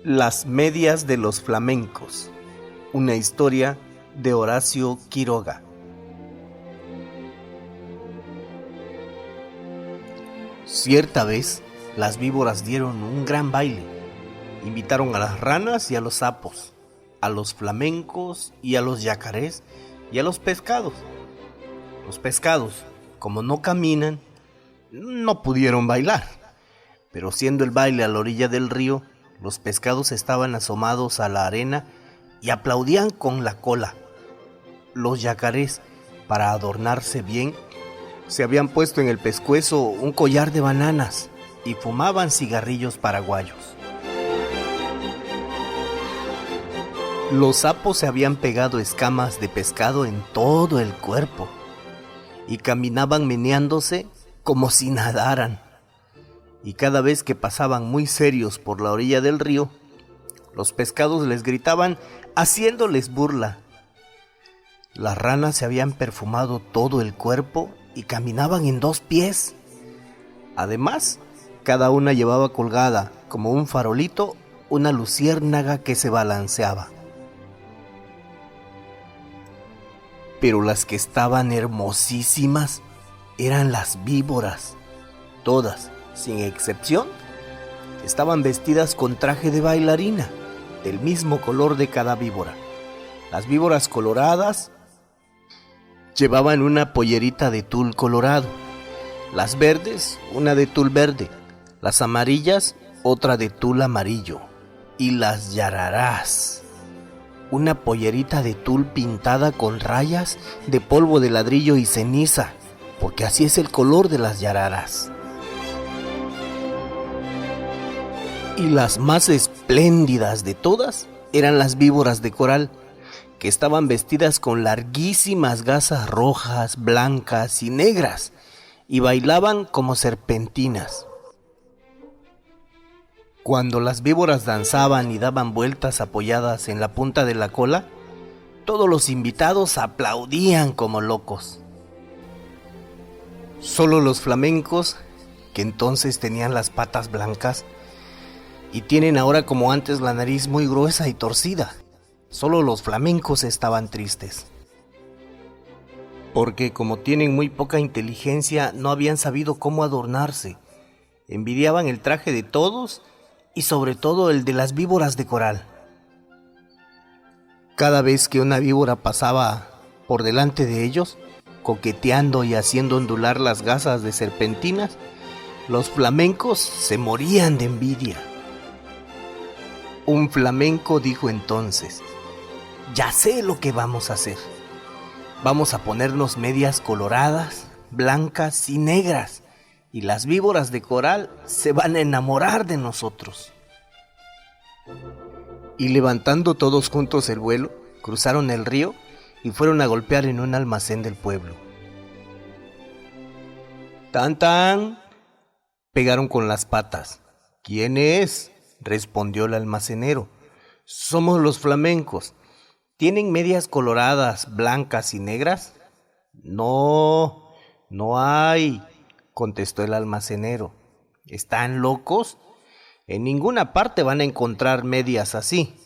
Las medias de los flamencos. Una historia de Horacio Quiroga. Cierta vez, las víboras dieron un gran baile. Invitaron a las ranas y a los sapos, a los flamencos y a los yacarés y a los pescados. Los pescados, como no caminan, no pudieron bailar. Pero siendo el baile a la orilla del río, los pescados estaban asomados a la arena y aplaudían con la cola. Los yacarés, para adornarse bien, se habían puesto en el pescuezo un collar de bananas y fumaban cigarrillos paraguayos. Los sapos se habían pegado escamas de pescado en todo el cuerpo y caminaban meneándose como si nadaran. Y cada vez que pasaban muy serios por la orilla del río, los pescados les gritaban haciéndoles burla. Las ranas se habían perfumado todo el cuerpo y caminaban en 2 pies. Además, cada una llevaba colgada, como un farolito, una luciérnaga que se balanceaba. Pero las que estaban hermosísimas eran las víboras. Todas, sin excepción, estaban vestidas con traje de bailarina, del mismo color de cada víbora. Las víboras coloradas llevaban una pollerita de tul colorado, las verdes una de tul verde, las amarillas otra de tul amarillo, y las yararás una pollerita de tul pintada con rayas de polvo de ladrillo y ceniza, porque así es el color de las yararás. Y las más espléndidas de todas eran las víboras de coral, que estaban vestidas con larguísimas gasas rojas, blancas y negras, y bailaban como serpentinas. Cuando las víboras danzaban y daban vueltas apoyadas en la punta de la cola, todos los invitados aplaudían como locos. Solo los flamencos, que entonces tenían las patas blancas, y tienen ahora como antes la nariz muy gruesa y torcida, solo los flamencos estaban tristes. Porque como tienen muy poca inteligencia, no habían sabido cómo adornarse. Envidiaban el traje de todos y sobre todo el de las víboras de coral. Cada vez que una víbora pasaba por delante de ellos, coqueteando y haciendo ondular las gasas de serpentinas, los flamencos se morían de envidia. Un flamenco dijo entonces: ya sé lo que vamos a hacer. Vamos a ponernos medias coloradas, blancas y negras, y las víboras de coral se van a enamorar de nosotros. Y levantando todos juntos el vuelo, cruzaron el río y fueron a golpear en un almacén del pueblo. ¡Tan, tan! Pegaron con las patas. ¿Quién es?, respondió el almacenero. Somos los flamencos. ¿Tienen medias coloradas, blancas y negras? No, no hay, contestó el almacenero. ¿Están locos? En ninguna parte van a encontrar medias así.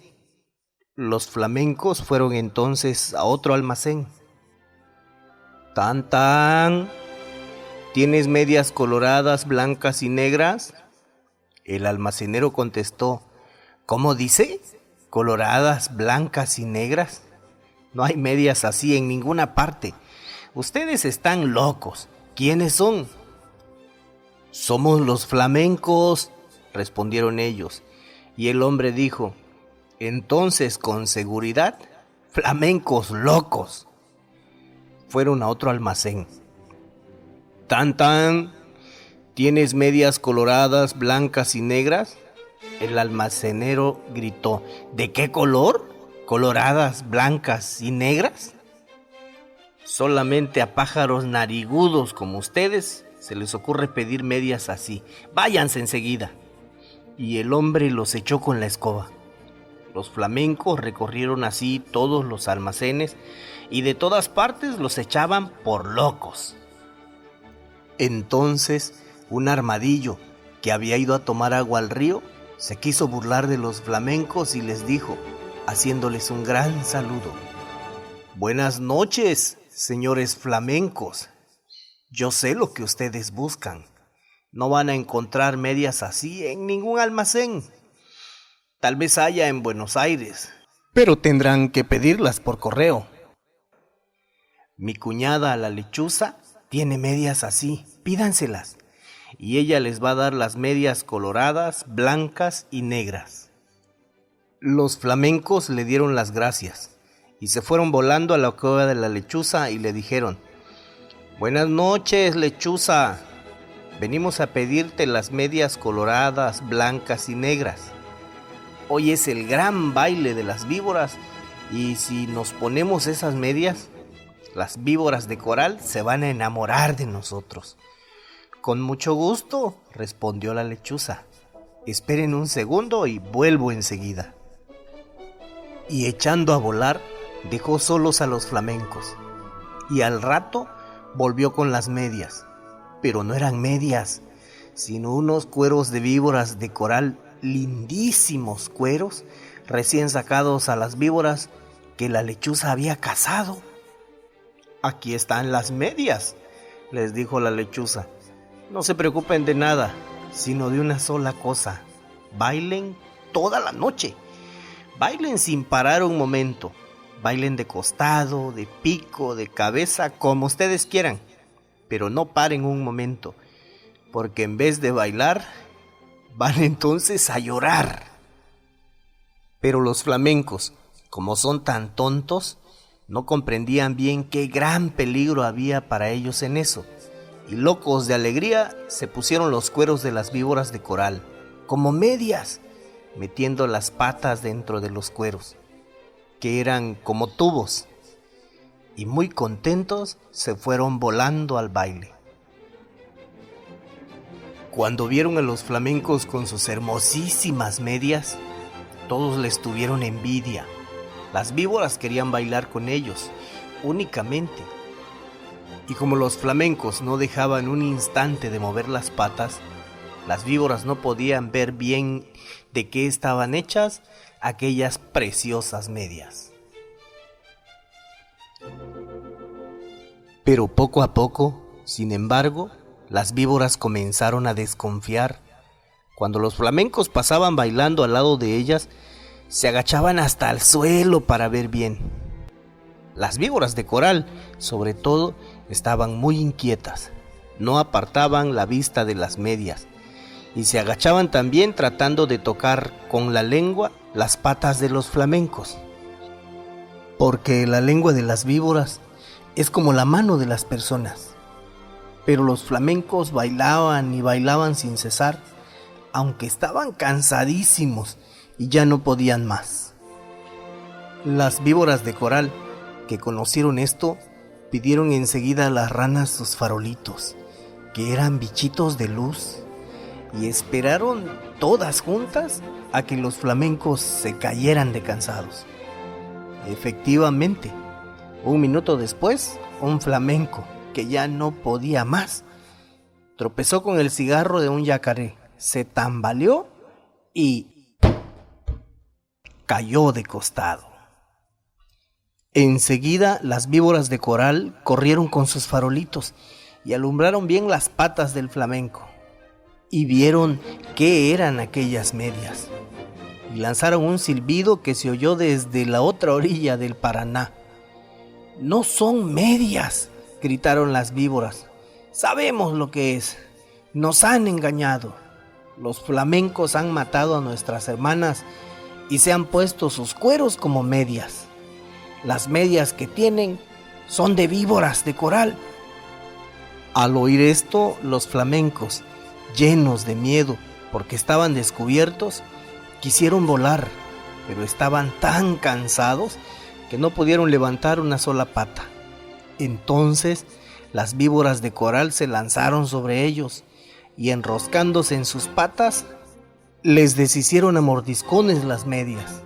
Los flamencos fueron entonces a otro almacén. Tan, tan, ¿tienes medias coloradas, blancas y negras? El almacenero contestó: ¿cómo dice? ¿Coloradas, blancas y negras? No hay medias así en ninguna parte. Ustedes están locos. ¿Quiénes son? Somos los flamencos, respondieron ellos. Y el hombre dijo: entonces, con seguridad, flamencos locos. Fueron a otro almacén. Tan, tan, ¿tienes medias coloradas, blancas y negras? El almacenero gritó: ¿de qué color? ¿Coloradas, blancas y negras? Solamente a pájaros narigudos como ustedes se les ocurre pedir medias así. Váyanse enseguida. Y el hombre los echó con la escoba. Los flamencos recorrieron así todos los almacenes y de todas partes los echaban por locos. Entonces un armadillo que había ido a tomar agua al río Se quiso burlar de los flamencos y les dijo, haciéndoles un gran saludo: Buenas noches, señores flamencos. Yo sé lo que ustedes buscan. No van a encontrar medias así en ningún almacén. Tal vez haya en Buenos Aires, pero tendrán que pedirlas por correo. Mi cuñada, la lechuza, tiene medias así, pídanselas, y ella les va a dar las medias coloradas, blancas y negras. Los flamencos le dieron las gracias y se fueron volando a la cueva de la lechuza y le dijeron: Buenas noches, lechuza. Venimos a pedirte las medias coloradas, blancas y negras. Hoy es el gran baile de las víboras y si nos ponemos esas medias, las víboras de coral se van a enamorar de nosotros. Con mucho gusto, respondió la lechuza. Esperen un segundo y vuelvo enseguida. Y echando a volar, dejó solos a los flamencos. Y al rato volvió con las medias. Pero no eran medias, sino unos cueros de víboras de coral, lindísimos cueros, recién sacados a las víboras que la lechuza había cazado. Aquí están las medias, les dijo la lechuza. No se preocupen de nada, sino de una sola cosa: bailen toda la noche. Bailen sin parar un momento. Bailen de costado, de pico, de cabeza, como ustedes quieran. Pero no paren un momento, porque en vez de bailar, van entonces a llorar. Pero los flamencos, como son tan tontos, no comprendían bien qué gran peligro había para ellos en eso, y locos de alegría se pusieron los cueros de las víboras de coral, como medias, metiendo las patas dentro de los cueros, que eran como tubos, y muy contentos se fueron volando al baile. Cuando vieron a los flamencos con sus hermosísimas medias, todos les tuvieron envidia. Las víboras querían bailar con ellos, únicamente. Y como los flamencos no dejaban un instante de mover las patas, las víboras no podían ver bien de qué estaban hechas aquellas preciosas medias. Pero poco a poco, sin embargo, las víboras comenzaron a desconfiar. Cuando los flamencos pasaban bailando al lado de ellas, se agachaban hasta el suelo para ver bien. Las víboras de coral, sobre todo, estaban muy inquietas. No apartaban la vista de las medias y se agachaban también tratando de tocar con la lengua las patas de los flamencos. Porque la lengua de las víboras es como la mano de las personas. Pero los flamencos bailaban y bailaban sin cesar, aunque estaban cansadísimos y ya no podían más. Las víboras de coral, que conocieron esto, pidieron enseguida a las ranas sus farolitos, que eran bichitos de luz, y esperaron todas juntas a que los flamencos se cayeran de cansados. Efectivamente, un minuto después, un flamenco, que ya no podía más, tropezó con el cigarro de un yacaré, se tambaleó y cayó de costado. Enseguida las víboras de coral corrieron con sus farolitos y alumbraron bien las patas del flamenco, y vieron qué eran aquellas medias, y lanzaron un silbido que se oyó desde la otra orilla del Paraná. «¡No son medias!», gritaron las víboras. «Sabemos lo que es. Nos han engañado. Los flamencos han matado a nuestras hermanas y se han puesto sus cueros como medias. Las medias que tienen son de víboras de coral». Al oír esto, los flamencos, llenos de miedo porque estaban descubiertos, quisieron volar, pero estaban tan cansados que no pudieron levantar una sola pata. Entonces las víboras de coral se lanzaron sobre ellos y, enroscándose en sus patas, les deshicieron a mordiscones las medias.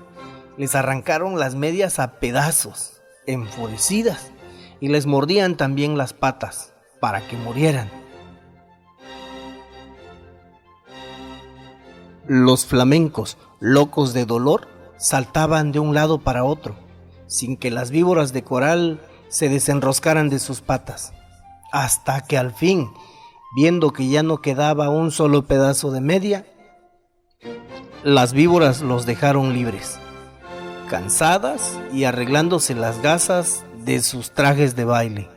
Les arrancaron las medias a pedazos, enfurecidas, y les mordían también las patas para que murieran. Los flamencos, locos de dolor, saltaban de un lado para otro, sin que las víboras de coral se desenroscaran de sus patas, hasta que al fin, viendo que ya no quedaba un solo pedazo de media, las víboras los dejaron libres, cansadas y arreglándose las gasas de sus trajes de baile.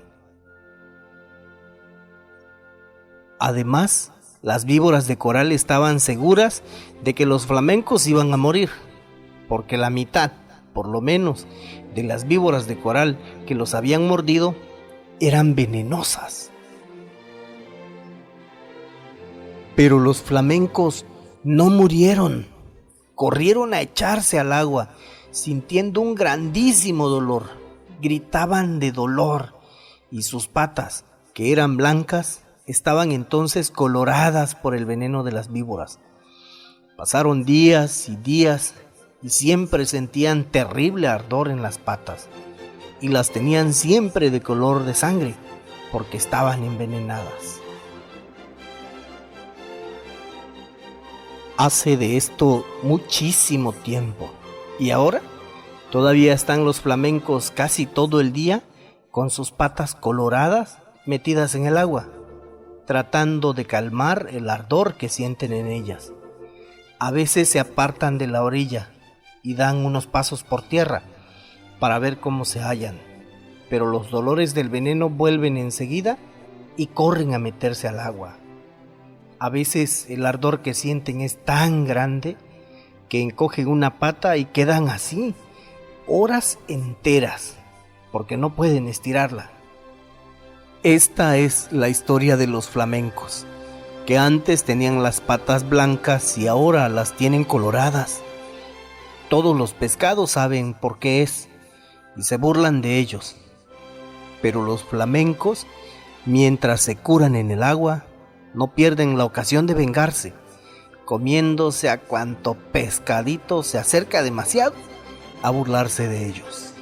Además, las víboras de coral estaban seguras de que los flamencos iban a morir, porque la mitad, por lo menos, de las víboras de coral que los habían mordido eran venenosas. Pero los flamencos no murieron, corrieron a echarse al agua, sintiendo un grandísimo dolor. Gritaban de dolor y sus patas, que eran blancas, estaban entonces coloradas por el veneno de las víboras. Pasaron días y siempre sentían terrible ardor en las patas y las tenían siempre de color de sangre porque estaban envenenadas. Hace de esto muchísimo tiempo y ahora todavía están los flamencos casi todo el día con sus patas coloradas metidas en el agua, tratando de calmar el ardor que sienten en ellas. A veces se apartan de la orilla y dan unos pasos por tierra para ver cómo se hallan, pero los dolores del veneno vuelven enseguida y corren a meterse al agua. A veces el ardor que sienten es tan grande que encogen una pata y quedan así horas enteras porque no pueden estirarla. Esta es la historia de los flamencos, que antes tenían las patas blancas y ahora las tienen coloradas. Todos los pescados saben por qué es y se burlan de ellos. Pero los flamencos, mientras se curan en el agua, no pierden la ocasión de vengarse, comiéndose a cuanto pescadito se acerca demasiado a burlarse de ellos.